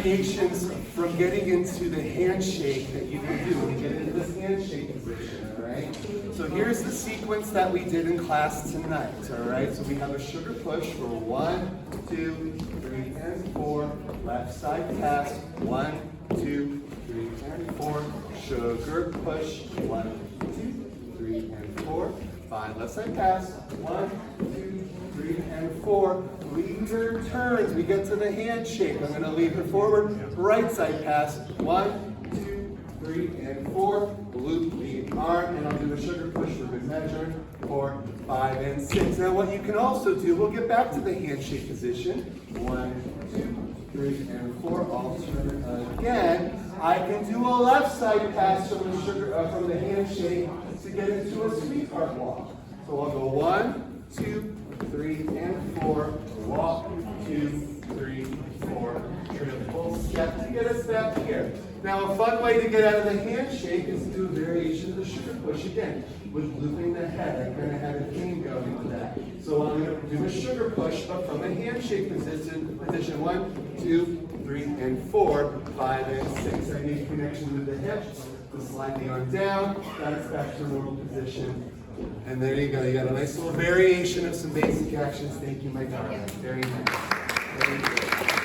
variations from getting into the handshake that you can do when you get into this handshake position, all right? So here's the sequence that we did in class tonight, all right? So we have a sugar push for 1, 2, 3, and 4. Left side pass, 1, 2, 3, and 4. Sugar push, 1, 2, 3, and 4. 5, left side pass, 1, 2, 3, and 4. Leader turns. We get to the handshake. I'm going to lead her forward. Right side pass. 1, 2, 3, and 4. Loop the arm, and I'll do a sugar push for good measure. 4, 5, and 6. Now, what you can also do, we'll get back to the handshake position. 1, 2, 3, and 4. Alternate again. I can do a left side pass from the handshake to get into a sweetheart walk. So I'll go 1, 2, 3, and 4. Walk, 2, 3, 4. Triple step to get us back here. Now, a fun way to get out of the handshake is to do a variation of the sugar push again, with looping the head. I kind of had a theme going with that. So I'm going to do a sugar push, but from the handshake position 1, 2, 3, and 4, 5, and 6. I need connection with the hips to slide the arm down. That's back to normal position. And there you go. You got a nice little variation of some basic actions. Thank you, my darling. Very nice. Very good.